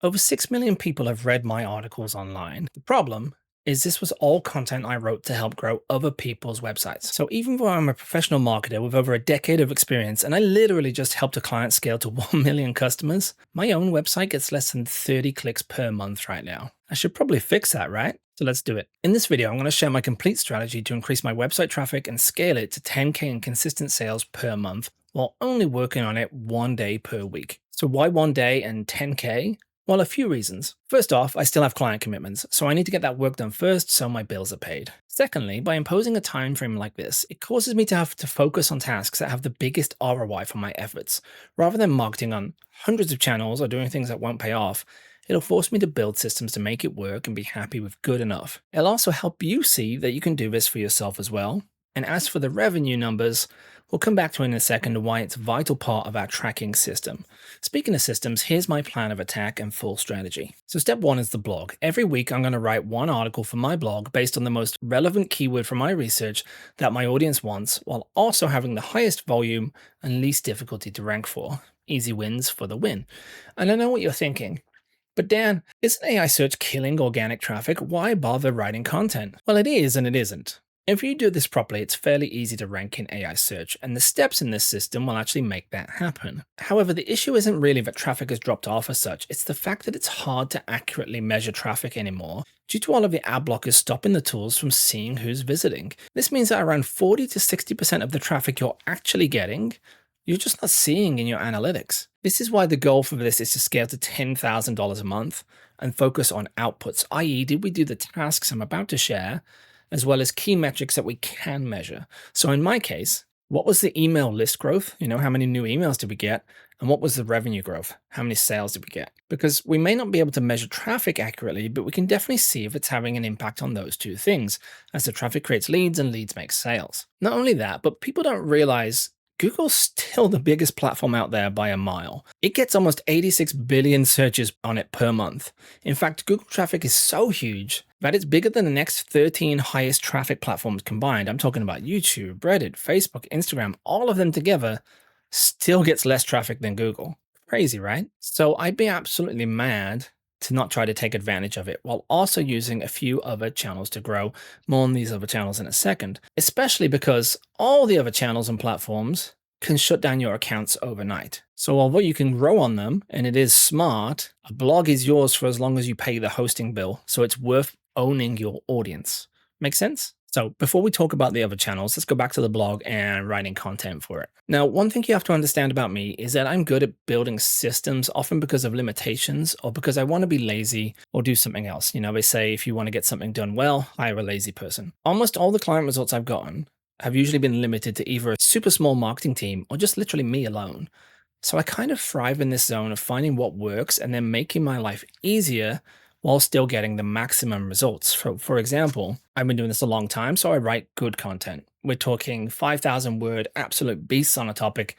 Over 6 million people have read my articles online. The problem is this was all content I wrote to help grow other people's websites. So even though I'm a professional marketer with over a decade of experience and I literally just helped a client scale to 1 million customers, my own website gets less than 30 clicks per month right now. I should probably fix that, right? So let's do it. In this video, I'm going to share my complete strategy to increase my website traffic and scale it to 10K in consistent sales per month while only working on it 1 day per week. So why 1 day and 10K? Well, a few reasons. First off, I still have client commitments, so I need to get that work done first so my bills are paid. Secondly, by imposing a time frame like this, it causes me to have to focus on tasks that have the biggest ROI for my efforts. Rather than marketing on hundreds of channels or doing things that won't pay off, it'll force me to build systems to make it work and be happy with good enough. It'll also help you see that you can do this for yourself as well. And as for the revenue numbers, we'll come back to in a second why it's a vital part of our tracking system. Speaking of systems, here's my plan of attack and full strategy. So step one is the blog. Every week I'm going to write one article for my blog based on the most relevant keyword from my research that my audience wants, while also having the highest volume and least difficulty to rank for. Easy wins for the win. And I know what you're thinking. But Dan, isn't AI search killing organic traffic? Why bother writing content? Well, it is and it isn't. If you do this properly, it's fairly easy to rank in AI search, and the steps in this system will actually make that happen. However, the issue isn't really that traffic has dropped off as such, it's the fact that it's hard to accurately measure traffic anymore due to all of the ad blockers stopping the tools from seeing who's visiting. This means that around 40 to 60% of the traffic you're actually getting, you're just not seeing in your analytics. This is why the goal for this is to scale to $10,000 a month and focus on outputs, i.e. did we do the tasks I'm about to share, as well as key metrics that we can measure. So in my case, what was the email list growth? How many new emails did we get? And what was the revenue growth? How many sales did we get? Because we may not be able to measure traffic accurately, but we can definitely see if it's having an impact on those two things, as the traffic creates leads and leads make sales. Not only that, but people don't realize Google's still the biggest platform out there by a mile. It gets almost 86 billion searches on it per month. In fact, Google traffic is so huge that it's bigger than the next 13 highest traffic platforms combined. I'm talking about YouTube, Reddit, Facebook, Instagram, all of them together still gets less traffic than Google. Crazy, right? So I'd be absolutely mad to not try to take advantage of it while also using a few other channels to grow. More on these other channels in a second, especially because all the other channels and platforms can shut down your accounts overnight. So although you can grow on them and it is smart, a blog is yours for as long as you pay the hosting bill. So it's worth owning your audience. Make sense? So before we talk about the other channels, let's go back to the blog and writing content for it. Now, one thing you have to understand about me is that I'm good at building systems, often because of limitations or because I want to be lazy or do something else. They say if you want to get something done well, hire a lazy person. Almost all the client results I've gotten have usually been limited to either a super small marketing team or just literally me alone. So I kind of thrive in this zone of finding what works and then making my life easier while still getting the maximum results. For example, I've been doing this a long time, so I write good content. We're talking 5,000 word absolute beasts on a topic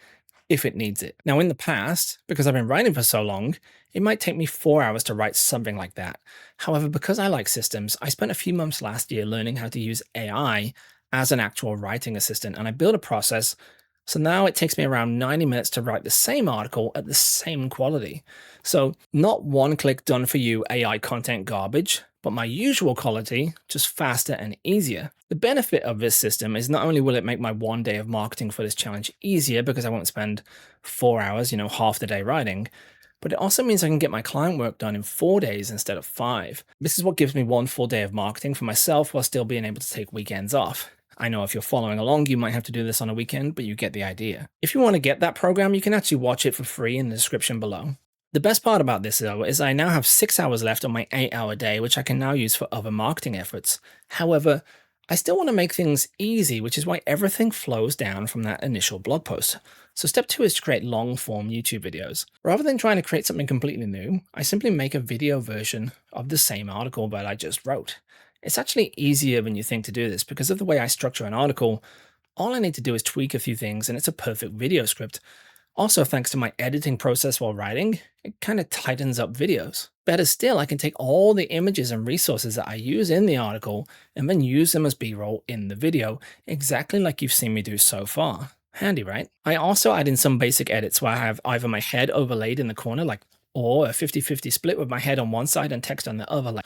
if it needs it. Now in the past, because I've been writing for so long, it might take me 4 hours to write something like that. However, because I like systems, I spent a few months last year learning how to use AI as an actual writing assistant, and I built a process. So now it takes me around 90 minutes to write the same article at the same quality. So not one click done for you AI content garbage, but my usual quality, just faster and easier. The benefit of this system is not only will it make my 1 day of marketing for this challenge easier because I won't spend 4 hours, half the day writing, but it also means I can get my client work done in 4 days instead of 5. This is what gives me 1 full day of marketing for myself while still being able to take weekends off. I know if you're following along, you might have to do this on a weekend, but you get the idea. If you want to get that program, you can actually watch it for free in the description below. The best part about this, though, is I now have 6 hours left on my 8-hour day, which I can now use for other marketing efforts. However, I still want to make things easy, which is why everything flows down from that initial blog post. So step 2 is to create long-form YouTube videos. Rather than trying to create something completely new, I simply make a video version of the same article that I just wrote. It's actually easier than you think to do this because of the way I structure an article. All I need to do is tweak a few things and it's a perfect video script. Also, thanks to my editing process while writing, it kind of tightens up videos. Better still, I can take all the images and resources that I use in the article and then use them as B-roll in the video, exactly like you've seen me do so far. Handy, right? I also add in some basic edits where I have either my head overlaid in the corner, like or a 50-50 split with my head on one side and text on the other,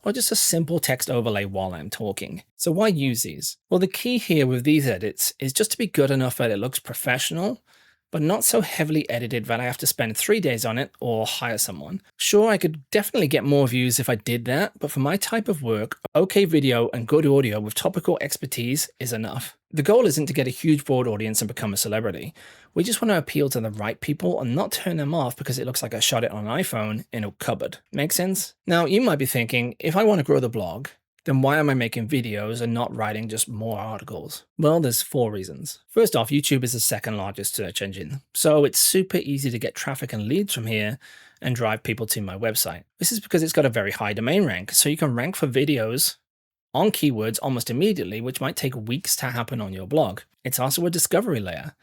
or just a simple text overlay while I'm talking. So why use these? Well, the key here with these edits is just to be good enough that it looks professional, but not so heavily edited that I have to spend 3 days on it or hire someone. Sure, I could definitely get more views if I did that, but for my type of work, okay video and good audio with topical expertise is enough. The goal isn't to get a huge broad audience and become a celebrity. We just want to appeal to the right people and not turn them off because it looks like I shot it on an iPhone in a cupboard. Make sense? Now, you might be thinking, if I want to grow the blog, then why am I making videos and not writing just more articles? Well, there's 4 reasons. First off, YouTube is the second largest search engine, so it's super easy to get traffic and leads from here and drive people to my website. This is because it's got a very high domain rank, so you can rank for videos on keywords almost immediately, which might take weeks to happen on your blog. It's also a discovery layer.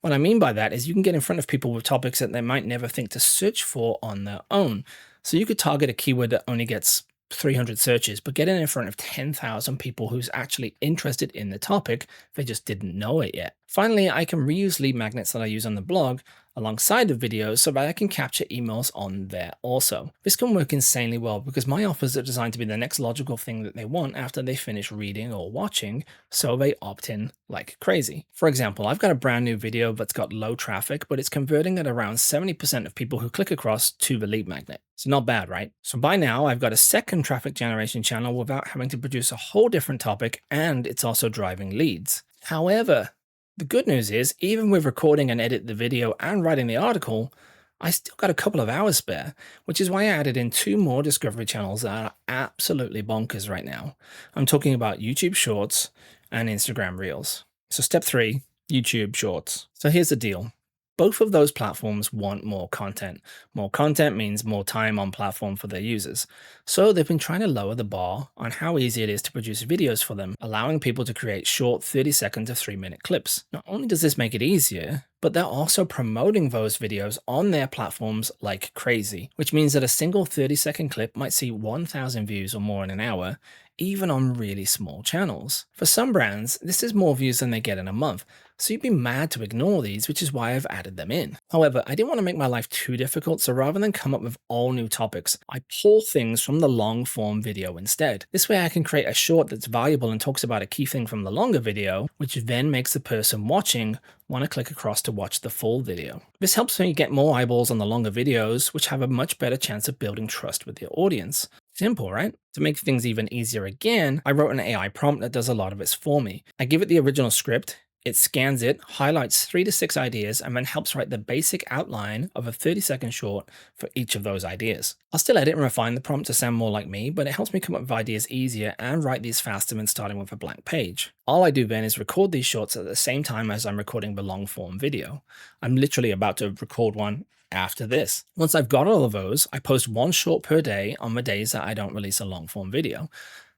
What I mean by that is you can get in front of people with topics that they might never think to search for on their own. So you could target a keyword that only gets 300 searches, but get it in front of 10,000 people who's actually interested in the topic. They just didn't know it yet. Finally, I can reuse lead magnets that I use on the blog alongside the videos so that I can capture emails on there also. This can work insanely well because my offers are designed to be the next logical thing that they want after they finish reading or watching, so they opt in like crazy. For example, I've got a brand new video that's got low traffic, but it's converting at around 70% of people who click across to the lead magnet. So not bad, right? So by now, I've got a second traffic generation channel without having to produce a whole different topic, and it's also driving leads. However, the good news is, even with recording and edit the video and writing the article, I still got a couple of hours spare, which is why I added in 2 more discovery channels that are absolutely bonkers right now. I'm talking about YouTube Shorts and Instagram Reels. So step 3, YouTube Shorts. So here's the deal. Both of those platforms want more content. More content means more time on platform for their users. So they've been trying to lower the bar on how easy it is to produce videos for them, allowing people to create short 30-second to 3-minute clips. Not only does this make it easier, but they're also promoting those videos on their platforms like crazy, which means that a single 30-second clip might see 1,000 views or more in an hour, even on really small channels. For some brands, this is more views than they get in a month, so you'd be mad to ignore these, which is why I've added them in. However, I didn't want to make my life too difficult, so rather than come up with all new topics, I pull things from the long form video instead. This way I can create a short that's valuable and talks about a key thing from the longer video, which then makes the person watching want to click across to watch the full video. This helps me get more eyeballs on the longer videos, which have a much better chance of building trust with the audience. Simple, right? To make things even easier again, I wrote an AI prompt that does a lot of this for me. I give it the original script, it scans it, highlights 3 to 6 ideas, and then helps write the basic outline of a 30-second short for each of those ideas. I'll still edit and refine the prompt to sound more like me, but it helps me come up with ideas easier and write these faster than starting with a blank page. All I do then is record these shorts at the same time as I'm recording the long form video. I'm literally about to record one after this. Once I've got all of those, I post 1 short per day on the days that I don't release a long form video.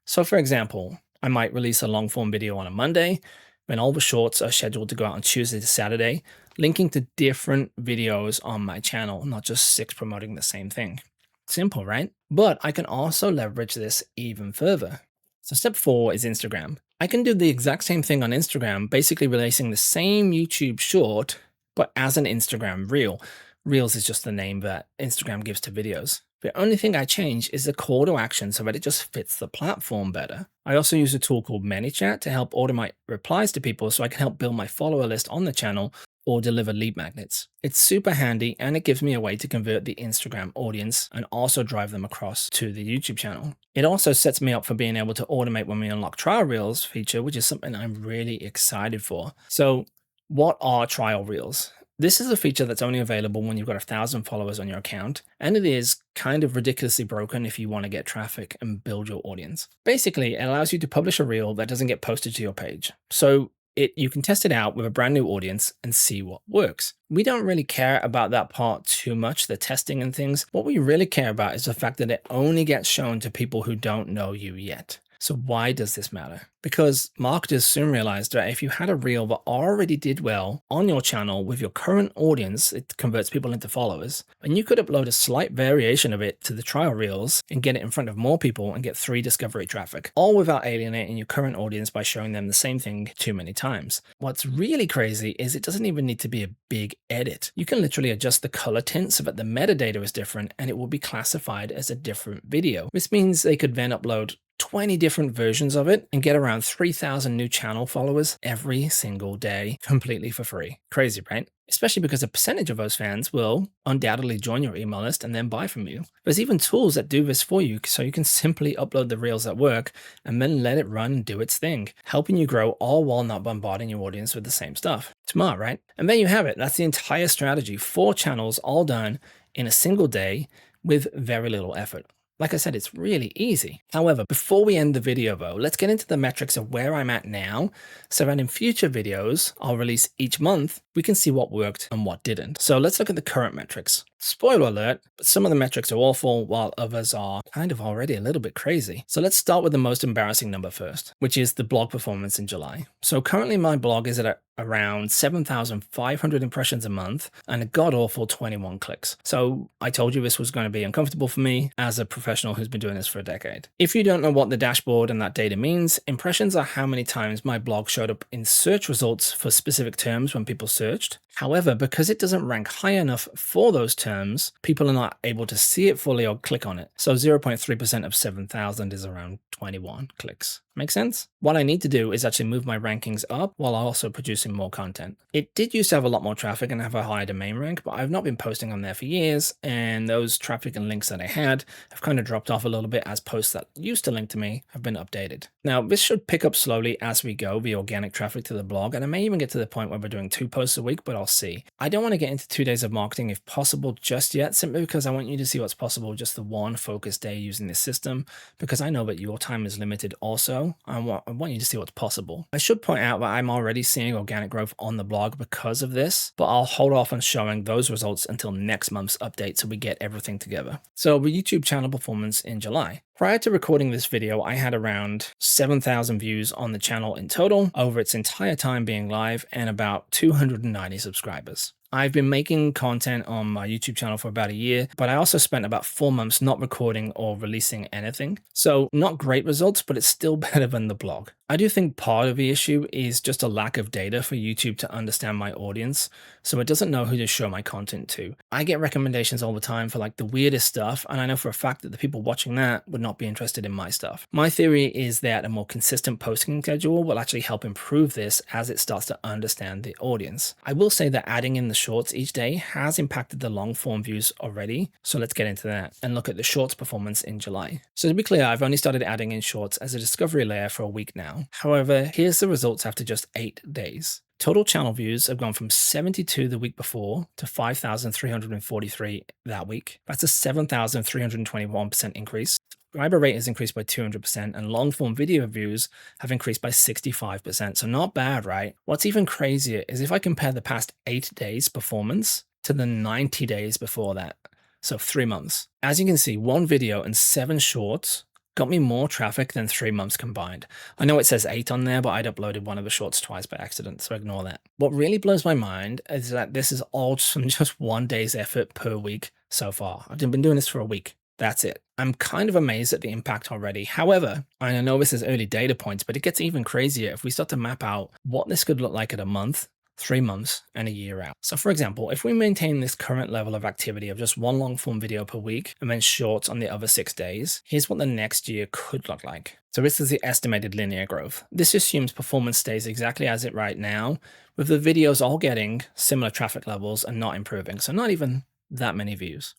So for example, I might release a long form video on a Monday, then all the shorts are scheduled to go out on Tuesday to Saturday, linking to different videos on my channel, not just 6 promoting the same thing. Simple, right? But I can also leverage this even further. So step 4 is Instagram. I can do the exact same thing on Instagram, basically releasing the same YouTube short, but as an Instagram Reel. Reels is just the name that Instagram gives to videos. The only thing I change is the call to action so that it just fits the platform better. I also use a tool called ManyChat to help automate replies to people so I can help build my follower list on the channel or deliver lead magnets. It's super handy and it gives me a way to convert the Instagram audience and also drive them across to the YouTube channel. It also sets me up for being able to automate when we unlock trial reels feature, which is something I'm really excited for. So what are trial reels? This is a feature that's only available when you've got 1,000 followers on your account, and it is kind of ridiculously broken if you want to get traffic and build your audience. Basically, it allows you to publish a reel that doesn't get posted to your page. So you can test it out with a brand new audience and see what works. We don't really care about that part too much, the testing and things. What we really care about is the fact that it only gets shown to people who don't know you yet. So why does this matter? Because marketers soon realized that if you had a reel that already did well on your channel with your current audience, it converts people into followers, and you could upload a slight variation of it to the trial reels and get it in front of more people and get 3 discovery traffic, all without alienating your current audience by showing them the same thing too many times. What's really crazy is it doesn't even need to be a big edit. You can literally adjust the color tint so that the metadata is different and it will be classified as a different video. This means they could then upload 20 different versions of it and get around 3,000 new channel followers every single day completely for free. Crazy, right? Especially because a percentage of those fans will undoubtedly join your email list and then buy from you. There's even tools that do this for you, so you can simply upload the reels that work and then let it run and do its thing, helping you grow all while not bombarding your audience with the same stuff. Smart, right? And there you have it. That's the entire strategy. 4 channels all done in a single day with very little effort. Like I said, it's really easy. However, before we end the video though, let's get into the metrics of where I'm at now, so that in future videos I'll release each month, we can see what worked and what didn't. So let's look at the current metrics. Spoiler alert, but some of the metrics are awful while others are kind of already a little bit crazy. So let's start with the most embarrassing number first, which is the blog performance in July. So currently my blog is at around 7,500 impressions a month and a god-awful 21 clicks. So I told you this was going to be uncomfortable for me as a professional who's been doing this for a decade. If you don't know what the dashboard and that data means, impressions are how many times my blog showed up in search results for specific terms when people searched. However, because it doesn't rank high enough for those terms, people are not able to see it fully or click on it. So 0.3% of 7,000 is around 21 clicks. Make sense? What I need to do is actually move my rankings up while also producing more content. It did used to have a lot more traffic and have a higher domain rank, but I've not been posting on there for years, and those traffic and links that I had have kind of dropped off a little bit as posts that used to link to me have been updated. Now, this should pick up slowly as we go, the organic traffic to the blog, and I may even get to the point where we're doing 2 posts a week, but I'll see. I don't want to get into 2 days of marketing if possible just yet, simply because I want you to see what's possible just the one focused day using this system, because I know that your time is limited also. I want you to see what's possible. I should point out that I'm already seeing organic growth on the blog because of this, but I'll hold off on showing those results until next month's update so we get everything together. So the YouTube channel performance in July. Prior to recording this video, I had around 7,000 views on the channel in total over its entire time being live and about 290 subscribers. I've been making content on my YouTube channel for about a year, but I also spent about 4 months not recording or releasing anything. So not great results, but it's still better than the blog. I do think part of the issue is just a lack of data for YouTube to understand my audience, so it doesn't know who to show my content to. I get recommendations all the time for like the weirdest stuff, and I know for a fact that the people watching that would not be interested in my stuff. My theory is that a more consistent posting schedule will actually help improve this as it starts to understand the audience. I will say that adding in the shorts each day has impacted the long form views already, so let's get into that and look at the shorts performance in July. So to be clear, I've only started adding in shorts as a discovery layer for a week now. However, here's the results after just 8 days. Total channel views have gone from 72 the week before to 5,343 that week. That's a 7,321% increase. Subscriber rate has increased by 200%, and long form video views have increased by 65%. So not bad, right? What's even crazier is if I compare the past 8 days performance to the 90 days before that. So 3 months. As you can see, 1 video and 7 shorts got me more traffic than 3 months combined. I know it says 8 on there, but I'd uploaded one of the shorts twice by accident, so ignore that. What really blows my mind is that this is all from just 1 day's effort per week so far. I've been doing this for a week. That's it. I'm kind of amazed at the impact already. However, I know this is early data points, but it gets even crazier if we start to map out what this could look like at a month, 3 months, and a year out. So for example, if we maintain this current level of activity of just 1 long form video per week and then shorts on the other 6 days, here's what the next year could look like. So this is the estimated linear growth. This assumes performance stays exactly as it right now, with the videos all getting similar traffic levels and not improving. So not even that many views.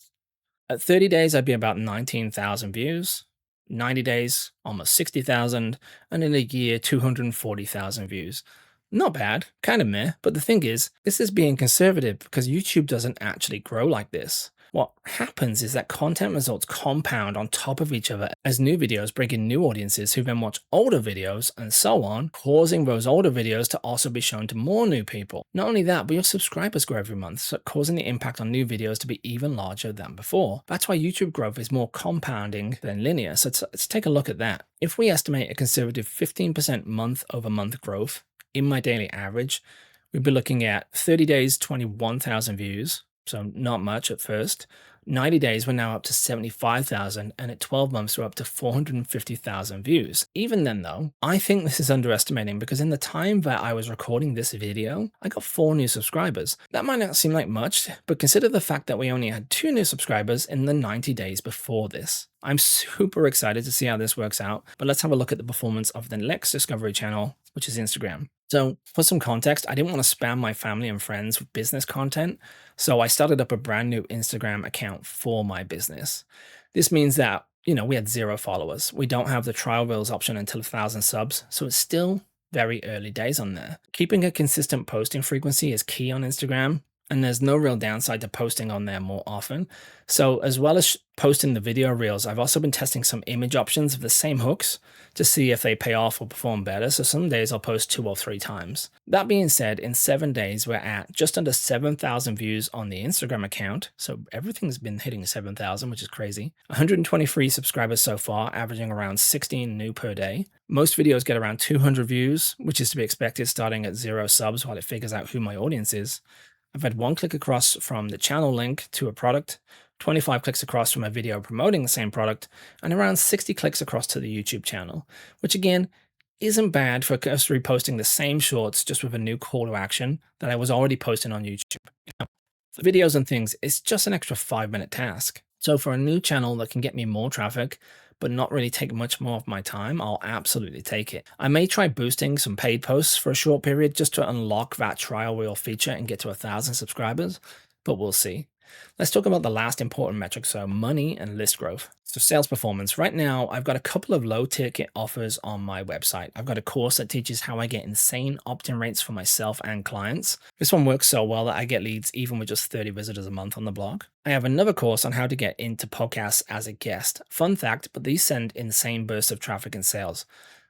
At 30 days, I'd be about 19,000 views. 90 days, almost 60,000, and in a year, 240,000 views. Not bad, kind of meh, but the thing is, this is being conservative because YouTube doesn't actually grow like this. What happens is that content results compound on top of each other as new videos bring in new audiences who then watch older videos and so on, causing those older videos to also be shown to more new people. Not only that, but your subscribers grow every month, so causing the impact on new videos to be even larger than before. That's why YouTube growth is more compounding than linear. So let's take a look at that. If we estimate a conservative 15% month over month growth in my daily average, we'd be looking at 30 days, 21,000 views. So not much at first. 90 days, we're now up to 75,000, and at 12 months, we're up to 450,000 views. Even then, though, I think this is underestimating because in the time that I was recording this video, I got 4 new subscribers. That might not seem like much, but consider the fact that we only had 2 new subscribers in the 90 days before this. I'm super excited to see how this works out, but let's have a look at the performance of the next discovery channel, which is Instagram. So for some context, I didn't want to spam my family and friends with business content, so I started up a brand new Instagram account for my business. This means that, we had 0 followers. We don't have the trial reels option until 1,000 subs, so it's still very early days on there. Keeping a consistent posting frequency is key on Instagram, and there's no real downside to posting on there more often. So as well as posting the video reels, I've also been testing some image options of the same hooks to see if they pay off or perform better. So some days I'll post 2 or 3 times. That being said, in 7 days, we're at just under 7,000 views on the Instagram account. So everything's been hitting 7,000, which is crazy. 123 subscribers so far, averaging around 16 new per day. Most videos get around 200 views, which is to be expected starting at 0 subs while it figures out who my audience is. I've had 1 click across from the channel link to a product, 25 clicks across from a video promoting the same product, and around 60 clicks across to the YouTube channel, which again, isn't bad for us reposting the same shorts just with a new call to action that I was already posting on YouTube. For videos and things, it's just an extra 5-minute task. So for a new channel that can get me more traffic, but not really take much more of my time, I'll absolutely take it. I may try boosting some paid posts for a short period just to unlock that trial reel feature and get to 1,000 subscribers, but we'll see. Let's talk about the last important metric, so money and list growth. So sales performance. Right now, I've got a couple of low ticket offers on my website. I've got a course that teaches how I get insane opt-in rates for myself and clients. This one works so well that I get leads even with just 30 visitors a month on the blog. I have another course on how to get into podcasts as a guest. Fun fact, but these send insane bursts of traffic and sales.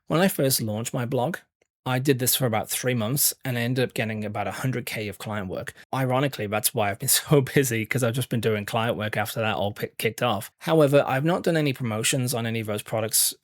When I first launched my blog, I did this for about 3 months and I ended up getting about 100K of client work. Ironically, that's why I've been so busy, because I've just been doing client work after that all kicked off. However, I've not done any promotions on any of those products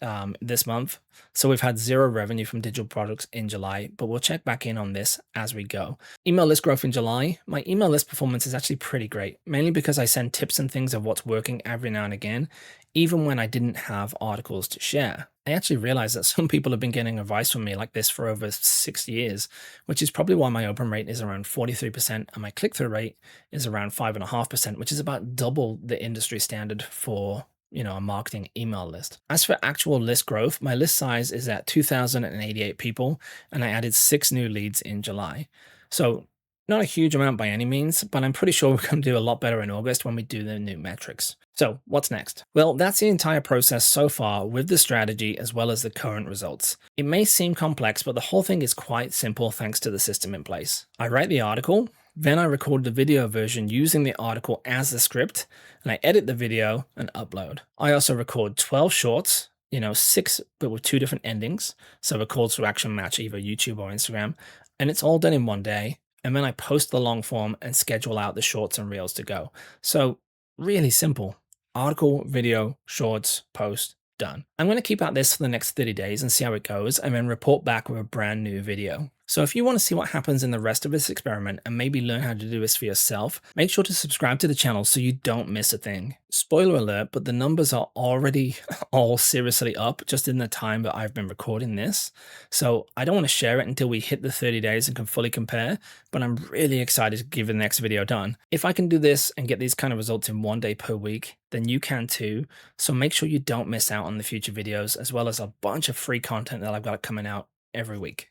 this month. So we've had 0 revenue from digital products in July, but we'll check back in on this as we go. Email list growth in July. My email list performance is actually pretty great, mainly because I send tips and things of what's working every now and again, even when I didn't have articles to share. I actually realized that some people have been getting advice from me like this for over 6 years, which is probably why my open rate is around 43% and my click-through rate is around 5.5%, which is about double the industry standard for a marketing email list. As for actual list growth, my list size is at 2,088 people, and I added 6 new leads in July. So not a huge amount by any means, but I'm pretty sure we're going to do a lot better in August when we do the new metrics. So what's next? Well, that's the entire process so far with the strategy as well as the current results. It may seem complex, but the whole thing is quite simple thanks to the system in place. I write the article, then I record the video version using the article as the script, and I edit the video and upload. I also record 12 shorts, 6 but with 2 different endings, so a call to action match either YouTube or Instagram, and it's all done in 1 day. And then I post the long form and schedule out the shorts and reels to go. So really simple. Article, video, shorts, post, done. I'm going to keep at this for the next 30 days and see how it goes, and then report back with a brand new video. So if you want to see what happens in the rest of this experiment and maybe learn how to do this for yourself, make sure to subscribe to the channel so you don't miss a thing. Spoiler alert, but the numbers are already all seriously up just in the time that I've been recording this. So I don't want to share it until we hit the 30 days and can fully compare, but I'm really excited to give the next video done. If I can do this and get these kind of results in 1 day per week, then you can too. So make sure you don't miss out on the future videos, as well as a bunch of free content that I've got coming out every week.